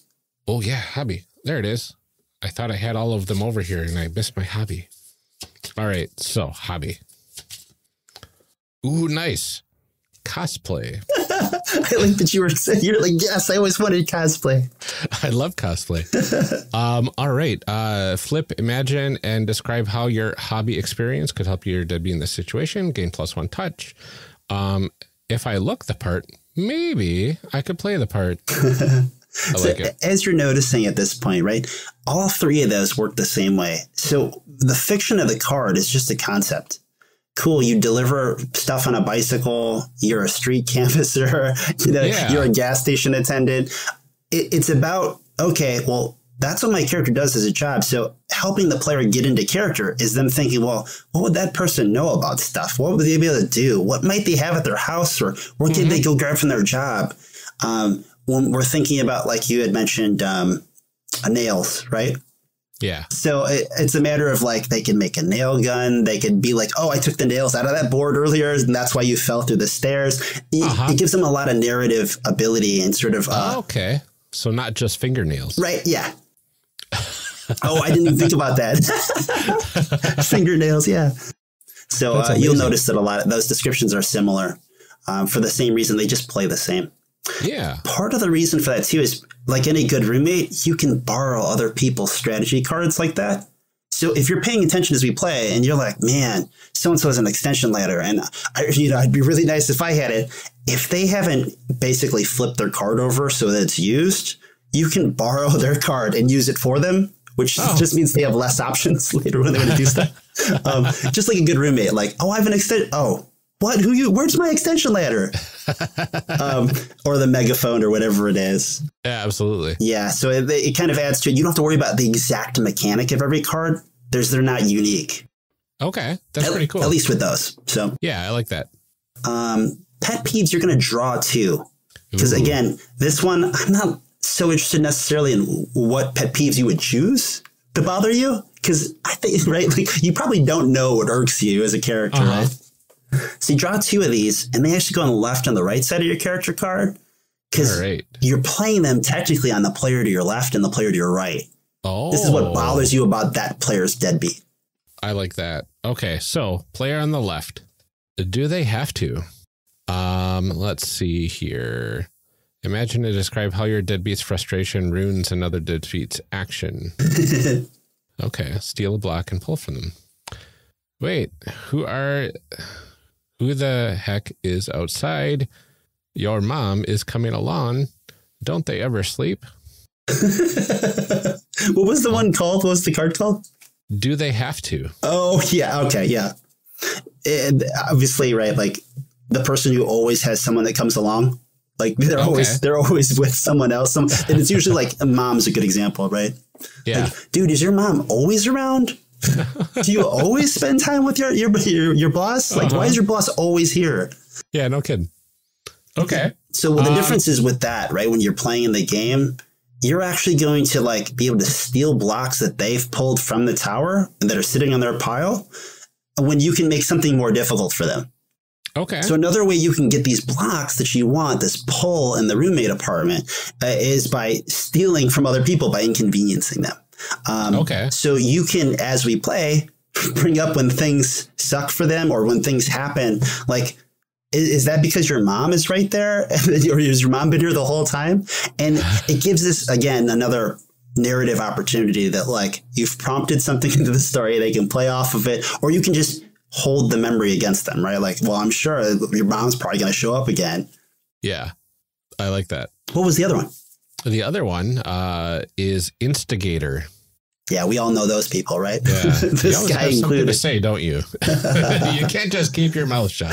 Oh, yeah. Hobby. There it is. I thought I had all of them over here and I missed my hobby. All right. So hobby. Ooh, nice. Cosplay. I like that you're like, yes, I always wanted cosplay. I love cosplay. All right. Flip, imagine, and describe how your hobby experience could help your deadbeat in this situation. Gain +1 touch. If I look the part, maybe I could play the part. I like it. As you're noticing at this point, right? All three of those work the same way. So the fiction of the card is just a concept. Cool. You deliver stuff on a bicycle. You're a street canvasser. You're a gas station attendant. It's about, okay, well, that's what my character does as a job. So helping the player get into character is them thinking, well, what would that person know about stuff? What would they be able to do? What might they have at their house, or what did they go grab from their job? When we're thinking about, like you had mentioned, nails, right? Yeah. So it's a matter of, like, they can make a nail gun. They could be like, oh, I took the nails out of that board earlier, and that's why you fell through the stairs. It gives them a lot of narrative ability and sort of. Okay. So not just fingernails. Right. Yeah. Oh, I didn't even think about that. Fingernails. Yeah. So you'll notice that a lot of those descriptions are similar for the same reason. They just play the same. Yeah. Part of the reason for that, too, is, like any good roommate, you can borrow other people's strategy cards like that. So if you're paying attention as we play and you're like, man, so-and-so has an extension ladder, and I'd be really nice if I had it. If they haven't basically flipped their card over so that it's used, you can borrow their card and use it for them, which just means they have less options later when they want to do stuff. Just like a good roommate, like, oh, I have an extension. Oh, what? Where's my extension ladder? Or the megaphone or whatever it is. Yeah, absolutely. Yeah. So it kind of adds to it. You don't have to worry about the exact mechanic of every card. They're not unique. Okay. That's pretty cool. At least with those. So yeah, I like that. Pet peeves, you're going to draw two. Because again, this one, I'm not so interested necessarily in what pet peeves you would choose to bother you. Because I think, right, like, you probably don't know what irks you as a character, right? So you draw two of these, and they actually go on the left and the right side of your character card, because you're playing them technically on the player to your left and the player to your right. Oh, this is what bothers you about that player's deadbeat. I like that. Okay, so player on the left. Do they have to? Let's see here. Imagine to describe how your deadbeat's frustration ruins another deadbeat's action. Okay, steal a block and pull from them. Wait, who the heck is outside? Your mom is coming along. Don't they ever sleep? What was the one called? What was the card called? Do they have to? Oh, yeah. Okay. Yeah. And obviously, right. Like the person who always has someone that comes along, like they're always with someone else. And it's usually like mom's a good example, right? Yeah. Like, dude, is your mom always around? Do you always spend time with your boss? Like, why is your boss always here? Yeah, no kidding. Okay. So the difference is with that, right? When you're playing in the game, you're actually going to, like, be able to steal blocks that they've pulled from the tower and that are sitting on their pile. when you can make something more difficult for them. Okay. So another way you can get these blocks that you want, this pull in the roommate apartment, is by stealing from other people, by inconveniencing them. Okay. So you can, as we play, bring up when things suck for them or when things happen. Like, is that because your mom is right there? Or has your mom been here the whole time? And it gives us, again, another narrative opportunity that, like, you've prompted something into the story, they can play off of it, or you can just hold the memory against them, right? Like, well, I'm sure your mom's probably going to show up again. Yeah, I like that. What was the other one? The other one is Instigator. Yeah, we all know those people, right? Yeah. This guy have something included. to say, don't you? You can't just keep your mouth shut.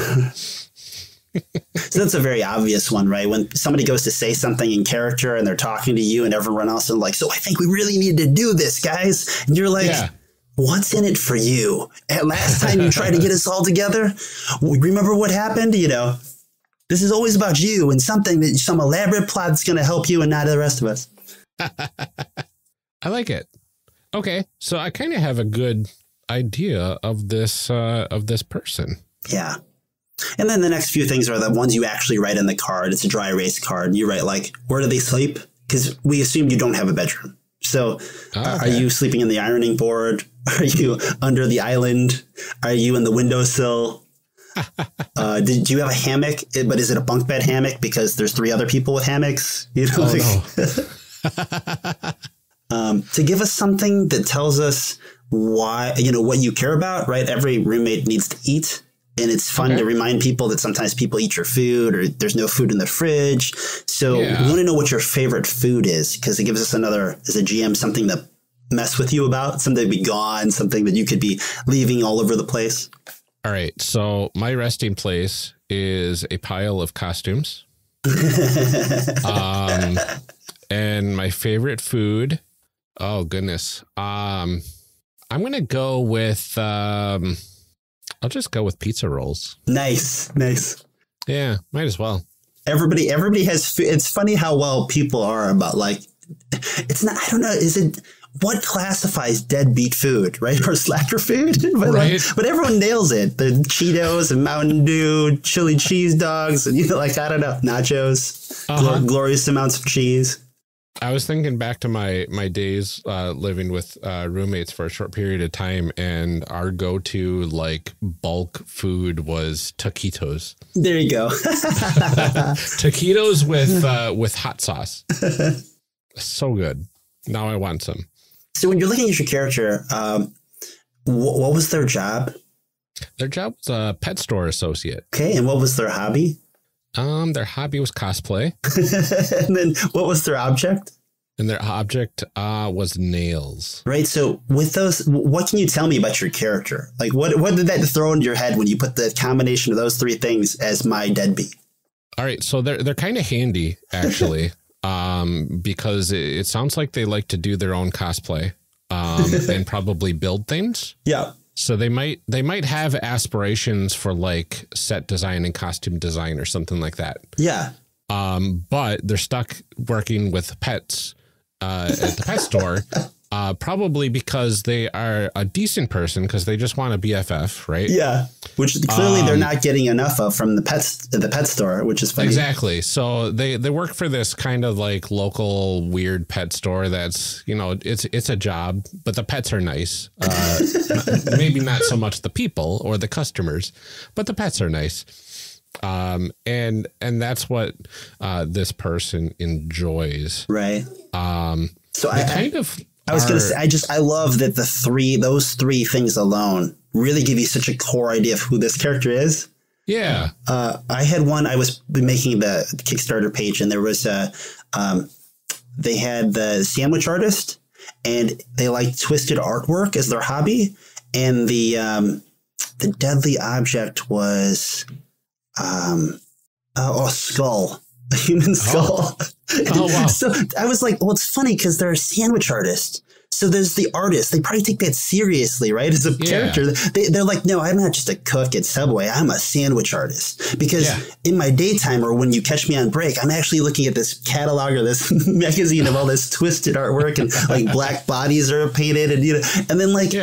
So that's a very obvious one, right? When somebody goes to say something in character and they're talking to you and everyone else is like, so I think we really need to do this, guys. And you're like, what's in it for you? And last time you tried to get us all together, remember what happened? You know, this is always about you and something that some elaborate plot that's going to help you and not the rest of us. I like it. Okay, so I kind of have a good idea of this person. Yeah. And then the next few things are the ones you actually write in the card. It's a dry erase card. And you write, like, where do they sleep? Because we assumed you don't have a bedroom. So are you sleeping in the ironing board? Are you under the island? Are you in the windowsill? Do you have a hammock? But is it a bunk bed hammock? Because there's 3 other people with hammocks. You know, to give us something that tells us why, you know, what you care about, right? Every roommate needs to eat. And it's fun to remind people that sometimes people eat your food or there's no food in the fridge. So we want to know what your favorite food is, because it gives us another, as a GM, something to mess with you about, something to be gone, something that you could be leaving all over the place. All right. So my resting place is a pile of costumes. And my favorite food. Oh, goodness. I'm going to go with... I'll just go with pizza rolls. Nice. Yeah, might as well. Everybody has food. It's funny how well people are about, like, it's not, I don't know, is it, what classifies deadbeat food, right? Or slacker food? But, right. But everyone nails it. The Cheetos and Mountain Dew, chili cheese dogs, and, you know, like, I don't know, nachos, glorious amounts of cheese. I was thinking back to my days living with roommates for a short period of time, and our go-to, like, bulk food was taquitos. There you go. Taquitos with hot sauce. So good. Now I want some. So when you're looking at your character, what was their job? Their job was a pet store associate. Okay, and what was their hobby? Their hobby was cosplay. And then what was their object? And their object was nails. Right. So with those, what can you tell me about your character? Like, what did that throw into your head when you put the combination of those 3 things as my deadbeat? All right. So they're kind of handy, actually, because it sounds like they like to do their own cosplay and probably build things. Yeah. So they might have aspirations for, like, set design and costume design or something like that. Yeah. But they're stuck working with pets at the pet store, probably because they are a decent person, because they just want a BFF, right? Yeah. Which clearly they're not getting enough of from the pet store, which is funny. Exactly. So they work for this kind of, like, local weird pet store that's, you know, it's a job, but the pets are nice. Maybe not so much the people or the customers, but the pets are nice. And that's what this person enjoys. Right. So I was going to say, I love that those three things alone really give you such a core idea of who this character is. Yeah. I had one, I was making the Kickstarter page, and there was they had the sandwich artist, and they like twisted artwork as their hobby. And the deadly object was, a skull. A human skull. Oh, wow. So I was like, well, it's funny because they're a sandwich artist. So there's the artist. They probably take that seriously, right? As a character. They're like, no, I'm not just a cook at Subway. I'm a sandwich artist. Because in my daytime, or when you catch me on break, I'm actually looking at this catalog or this magazine of all this twisted artwork, and, like, black bodies are painted, and, you know, and then, like,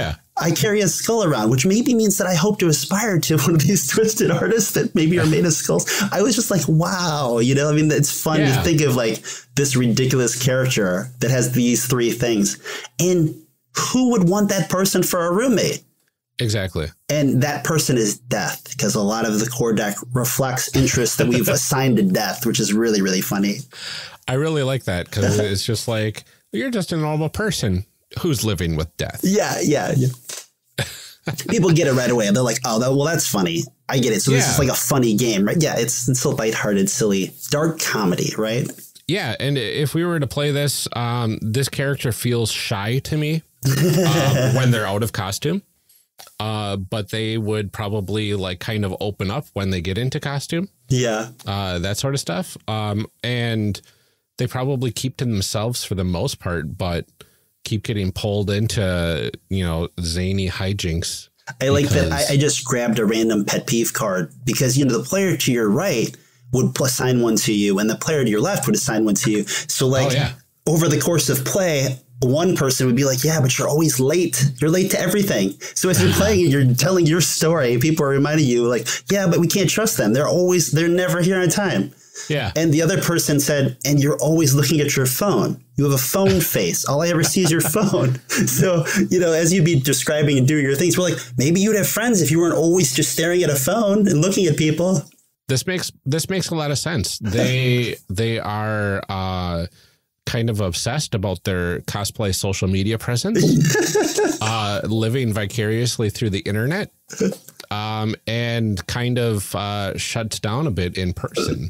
I carry a skull around, which maybe means that I hope to aspire to one of these twisted artists that maybe are made of skulls. I was just like, wow, I mean, it's fun to think of like this ridiculous character that has these three things. And who would want that person for a roommate? Exactly. And that person is death, because a lot of the core deck reflects interests that we've assigned to death, which is really, really funny. I really like that, because it's just like, you're just a normal person who's living with death. Yeah. People get it right away. They're like, oh, well, that's funny. I get it. So this is like a funny game, right? Yeah, it's a lighthearted, silly, dark comedy, right? Yeah, and if we were to play this, this character feels shy to me when they're out of costume. But they would probably like kind of open up when they get into costume. Yeah. That sort of stuff. And they probably keep to themselves for the most part, but keep getting pulled into, zany hijinks. I like that. I just grabbed a random pet peeve card because, the player to your right would assign one to you and the player to your left would assign one to you. So like over the course of play, one person would be like, yeah, but you're always late. You're late to everything. So as you're playing and you're telling your story, people are reminding you like, yeah, but we can't trust them. They're never here on time. Yeah. And the other person said, and you're always looking at your phone. You have a phone face. All I ever see is your phone. So, as you'd be describing and doing your things, we're like, maybe you'd have friends if you weren't always just staring at a phone and looking at people. This makes a lot of sense. They are kind of obsessed about their cosplay social media presence, living vicariously through the internet, and kind of shuts down a bit in person.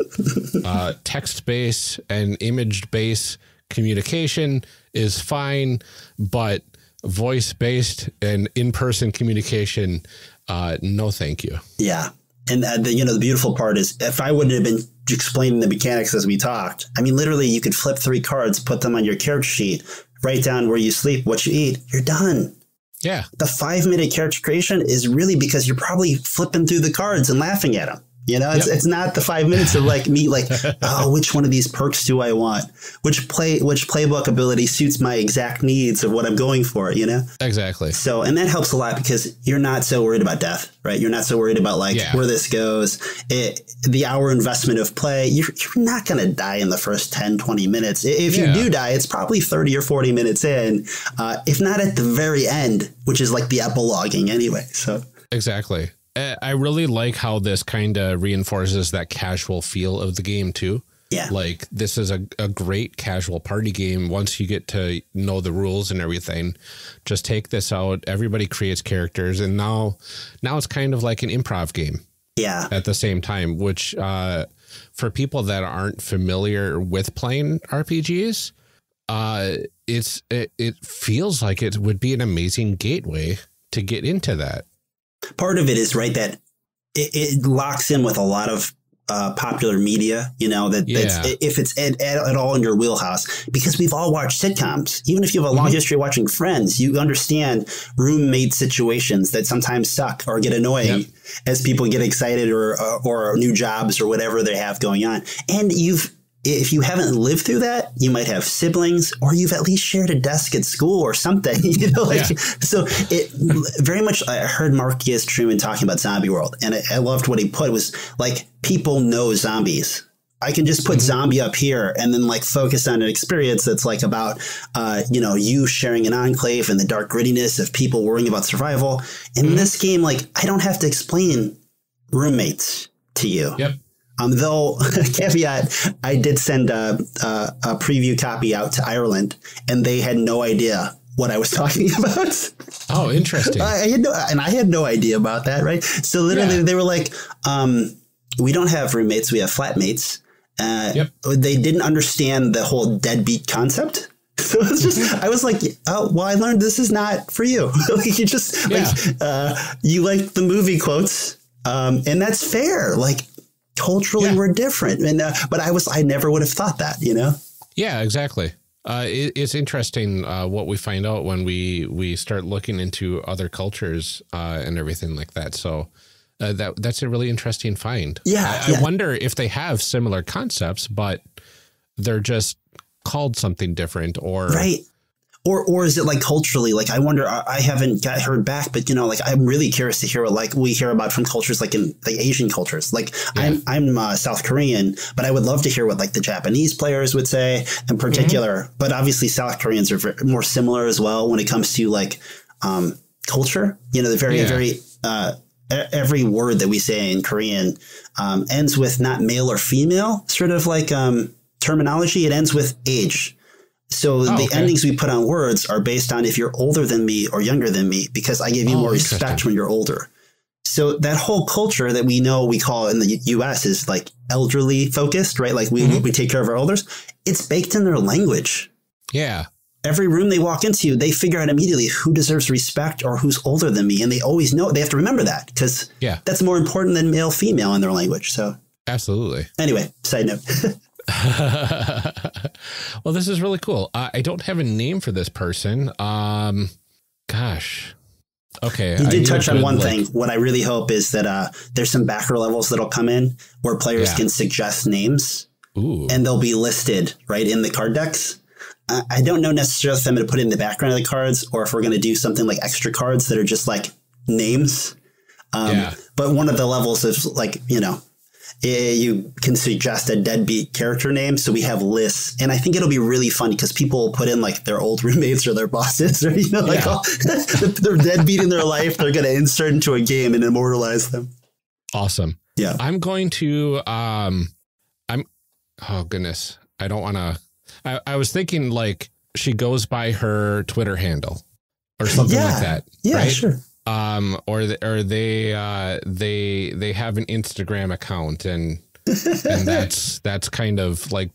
Text-based and image-based communication is fine, but voice-based and in-person communication, no thank you. Yeah. And the beautiful part is if I wouldn't have been explaining the mechanics as we talked, I mean, literally you could flip 3 cards, put them on your character sheet, write down where you sleep, what you eat, you're done. Yeah. The 5-minute character creation is really because you're probably flipping through the cards and laughing at them. It's not the 5 minutes of like me, like, oh, which one of these perks do I want? Which playbook ability suits my exact needs of what I'm going for, Exactly. So, and that helps a lot because you're not so worried about death, right? You're not so worried about like where this goes. The hour investment of play, you're not going to die in the first 10, 20 minutes. If you do die, it's probably 30 or 40 minutes in, if not at the very end, which is like the epiloguing anyway. So exactly. I really like how this kind of reinforces that casual feel of the game too. Yeah. Like this is a great casual party game. Once you get to know the rules and everything, just take this out. Everybody creates characters. And now it's kind of like an improv game. Yeah. At the same time, which for people that aren't familiar with playing RPGs, it feels like it would be an amazing gateway to get into that. Part of it is right that it locks in with a lot of popular media, if it's at all in your wheelhouse, because we've all watched sitcoms. Even if you have a long history of watching Friends, you understand roommate situations that sometimes suck or get annoying as people get excited or new jobs or whatever they have going on. And if you haven't lived through that, you might have siblings or you've at least shared a desk at school or something, So it very much, I heard Marcus Truman talking about Zombie World, and I loved what he put was like, people know zombies. I can just put zombie up here and then like focus on an experience that's like about, you sharing an enclave and the dark grittiness of people worrying about survival. And in this game, like, I don't have to explain roommates to you. Yep. Though, caveat, I did send a preview copy out to Ireland, and they had no idea what I was talking about. Oh, interesting. I had no idea about that, right? So literally, they were like, "We don't have roommates; we have flatmates." They didn't understand the whole deadbeat concept. So it's just, I was like, "Oh, well, I learned this is not for you. Like, you just you like the movie quotes, and that's fair. Like." Culturally, we're different. And but I never would have thought that, Yeah, exactly. It's interesting what we find out when we start looking into other cultures and everything like that. So that's a really interesting find. Yeah. I wonder if they have similar concepts, but they're just called something different or. Right. Or is it like culturally? Like, I wonder, I haven't heard back, but, you know, like, I'm really curious to hear what, like, we hear about from cultures, like in like Asian cultures. Like, I'm South Korean, but I would love to hear what, like, the Japanese players would say in particular. But obviously South Koreans are more similar as well when it comes to, like, culture. You know, the very, every word that we say in Korean ends with not male or female sort of like terminology. It ends with age. So the endings we put on words are based on if you're older than me or younger than me, because I give you more respect when you're older. So that whole culture that we know we call in the US is like elderly focused, right? Like we take care of our elders. It's baked in their language. Yeah. Every room they walk into, they figure out immediately who deserves respect or who's older than me. And they always know, they have to remember that because that's more important than male, female in their language. So absolutely. Anyway, side note. Well, this is really cool. I don't have a name for this person. Gosh. Okay. You did touch on one thing. What I really hope is that there's some backer levels that'll come in where players can suggest names. Ooh. And they'll be listed right in the card decks. I don't know necessarily if I'm going to put it in the background of the cards or if we're going to do something like extra cards that are just like names. But one of the levels is like, you know, you can suggest a deadbeat character name. So we have lists, and I think it'll be really fun because people will put in like their old roommates or their bosses or, you know, like they're deadbeat in their life. They're going to insert into a game and immortalize them. Awesome. Yeah. I'm going to, oh goodness. I don't want to, I was thinking like she goes by her Twitter handle or something like that. Yeah, right? Sure. Or they have an Instagram account and that's kind of like,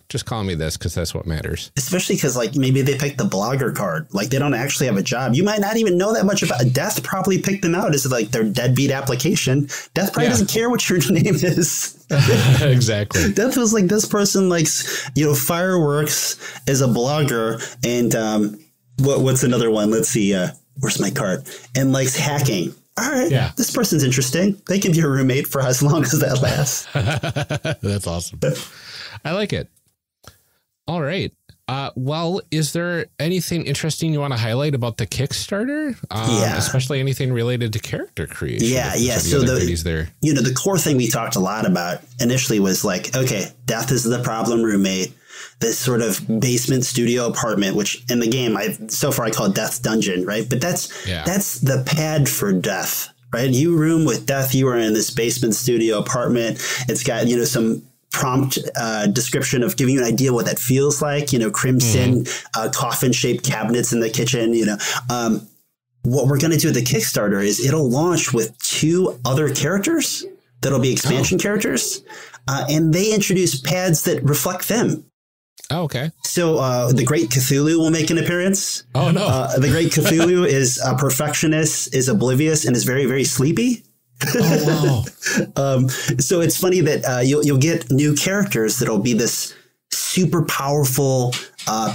just call me this because that's what matters. Especially because like maybe they picked the blogger card. Like they don't actually have a job. You might not even know that much about Death. Probably picked them out as like their deadbeat application. Death probably doesn't care what your name is. Exactly. Death was like, this person likes, you know, fireworks as a blogger. And what's another one? Let's see. Where's my card? And likes hacking. All right. Yeah. This person's interesting. They can be a roommate for as long as that lasts. That's awesome. I like it. All right. Well, is there anything interesting you want to highlight about the Kickstarter? Especially anything related to character creation? Yeah. So you know, the core thing we talked a lot about initially was like, okay, Death is the problem roommate. This sort of basement studio apartment, which in the game, so far I call it Death's Dungeon, right? But that's the pad for Death, right? You room with Death. You are in this basement studio apartment. It's got, you know, some prompt description of giving you an idea what that feels like, you know, crimson, coffin shaped cabinets in the kitchen, you know. What we're going to do with the Kickstarter is it'll launch with 2 other characters that'll be expansion characters, and they introduce pads that reflect them. Oh, okay. So the Great Cthulhu will make an appearance. Oh, no. The Great Cthulhu is a perfectionist, is oblivious, and is very, very sleepy. Oh, wow. So it's funny that you'll get new characters that'll be this super powerful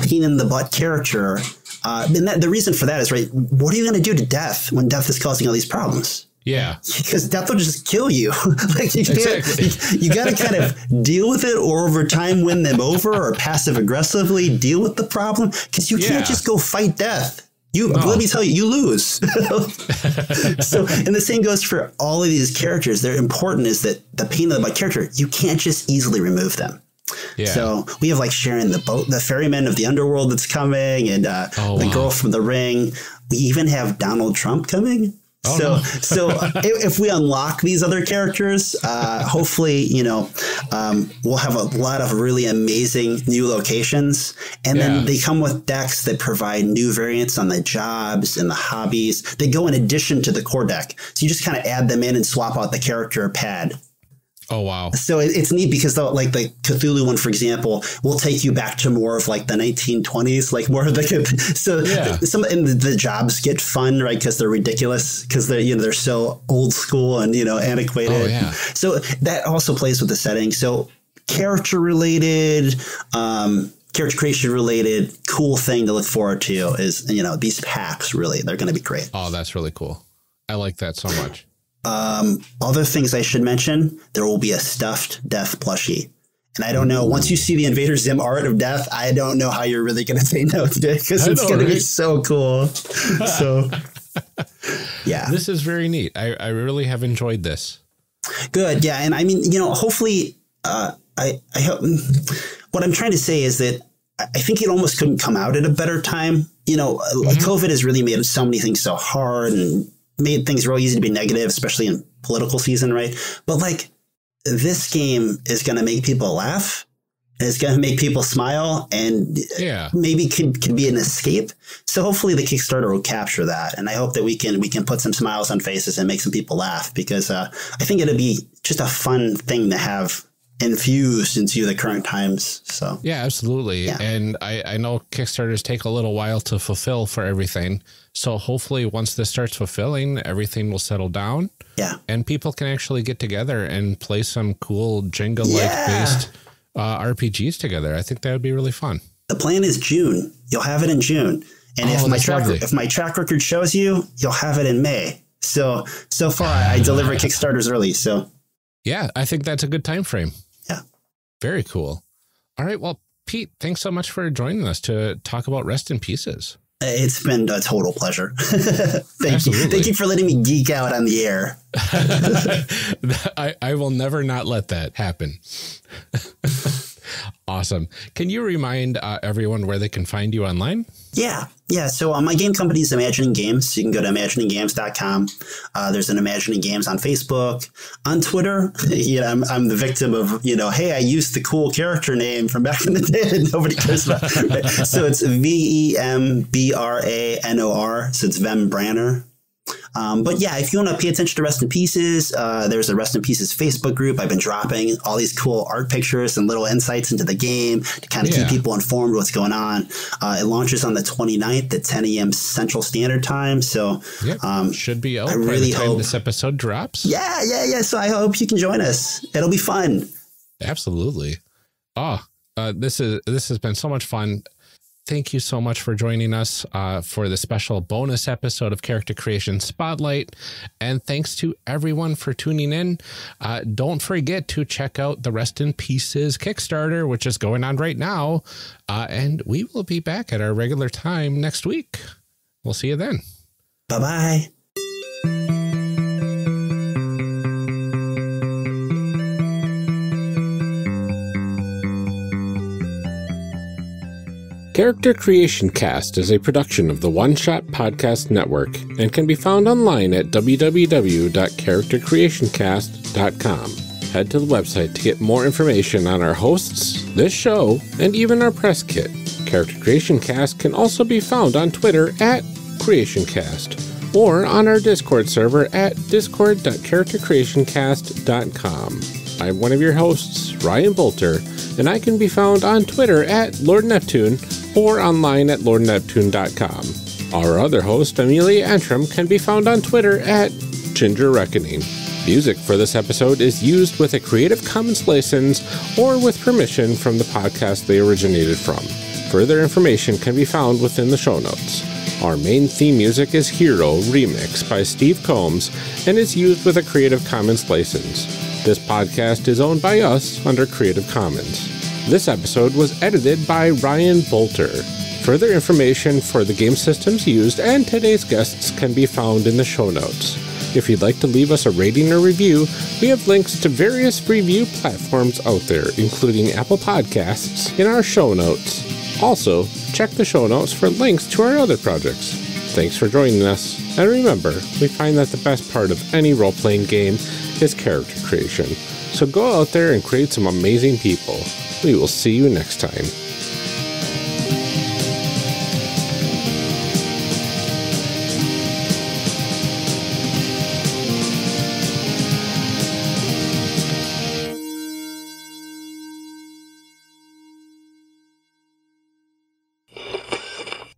pain in the butt character. And the reason for that is, right, what are you going to do to Death when Death is causing all these problems? Yeah. Because Death will just kill you. Like you got to kind of deal with it, or over time win them over, or passive aggressively deal with the problem, because you can't just go fight Death. Let me tell you, you lose. So, and the same goes for all of these characters. They're important is that the pain of the character, you can't just easily remove them. Yeah. So we have like Sharon, the ferryman of the underworld that's coming, and the girl from The Ring. We even have Donald Trump coming. So if we unlock these other characters, hopefully, you know, we'll have a lot of really amazing new locations. And then they come with decks that provide new variants on the jobs and the hobbies. They go in addition to the core deck. So you just kind of add them in and swap out the character pad. Oh, wow. So it's neat because like the Cthulhu one, for example, will take you back to more of like the 1920s, like more of the the jobs get fun, right? Because they're ridiculous, because they're so old school and, you know, antiquated. Oh, yeah. So that also plays with the setting. So character related, character creation related, cool thing to look forward to is, you know, these packs. Really, they're going to be great. Oh, that's really cool. I like that so much. Other things I should mention, there will be a stuffed Death plushie. And I don't know, once you see the Invader Zim art of death, I don't know how you're really going to say no to it, because it's going to be so cool. So, yeah. This is very neat. I really have enjoyed this. Good. Yeah. And I mean, hopefully, I hope what I'm trying to say is that I think it almost couldn't come out at a better time. Like COVID has really made so many things so hard and made things real easy to be negative, especially in political season, right? But like, this game is going to make people laugh, and it's going to make people smile, and maybe could be an escape. So hopefully the Kickstarter will capture that. And I hope that we can put some smiles on faces and make some people laugh, because I think it'll be just a fun thing to have infused into the current times. So yeah, absolutely. Yeah. And I know Kickstarters take a little while to fulfill for everything. So hopefully once this starts fulfilling, everything will settle down. Yeah. And people can actually get together and play some cool Jenga-like based RPGs together. I think that would be really fun. The plan is June. You'll have it in June. And if my track record shows you, you'll have it in May. So far I deliver Kickstarters early. So yeah, I think that's a good time frame. Yeah. Very cool. All right. Well, Pete, thanks so much for joining us to talk about Rest in Pieces. It's been a total pleasure. Thank you. Thank you for letting me geek out on the air. I will never not let that happen. Awesome. Can you remind everyone where they can find you online? Yeah. So my game company is Imagining Games. You can go to imagininggames.com. There's an Imagining Games on Facebook, on Twitter. I'm the victim of, hey, I used the cool character name from back in the day that nobody cares about. Right? So it's VEMBRANOR. So it's Vem Branner. But yeah, if you want to pay attention to Rest in Pieces, there's a Rest in Pieces Facebook group. I've been dropping all these cool art pictures and little insights into the game to kind of keep people informed what's going on. It launches on the 29th at 10 a.m. Central Standard Time. So should be out by the time this episode drops. Yeah. So I hope you can join us. It'll be fun. Absolutely. This has been so much fun. Thank you so much for joining us for the special bonus episode of Character Creation Spotlight. And thanks to everyone for tuning in. Don't forget to check out the Rest in Pieces Kickstarter, which is going on right now. And we will be back at our regular time next week. We'll see you then. Bye-bye. Character Creation Cast is a production of the One Shot Podcast Network and can be found online at www.charactercreationcast.com. Head to the website to get more information on our hosts, this show, and even our press kit. Character Creation Cast can also be found on Twitter at CreationCast or on our Discord server at discord.charactercreationcast.com. I'm one of your hosts, Ryan Bolter, and I can be found on Twitter at Lord Neptune or online at lordneptune.com. Our other host, Amelia Antrim, can be found on Twitter at Ginger Reckoning. Music for this episode is used with a Creative Commons license or with permission from the podcast they originated from. Further information can be found within the show notes. Our main theme music is Hero Remix by Steve Combs and is used with a Creative Commons license. This podcast is owned by us under Creative Commons. This episode was edited by Ryan Bolter. Further information for the game systems used and today's guests can be found in the show notes. If you'd like to leave us a rating or review, we have links to various review platforms out there, including Apple Podcasts, in our show notes. Also, check the show notes for links to our other projects. Thanks for joining us, and remember, we find that the best part of any role-playing game is character creation. So go out there and create some amazing people. We will see you next time.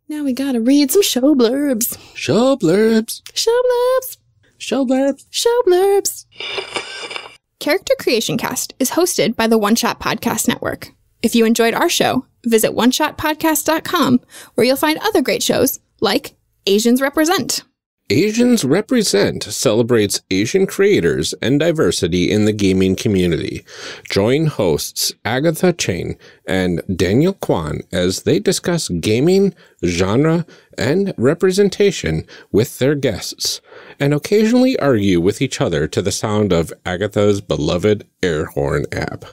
Now we gotta read some show blurbs. Show blurbs. Show blurbs. Show blurbs. Show blurbs. Character Creation Cast is hosted by the One Shot Podcast Network. If you enjoyed our show, visit oneshotpodcast.com, where you'll find other great shows like Asians Represent. Asians Represent celebrates Asian creators and diversity in the gaming community. Join hosts Agatha Chang and Daniel Kwan as they discuss gaming, genre, and representation with their guests, and occasionally argue with each other to the sound of Agatha's beloved air horn app.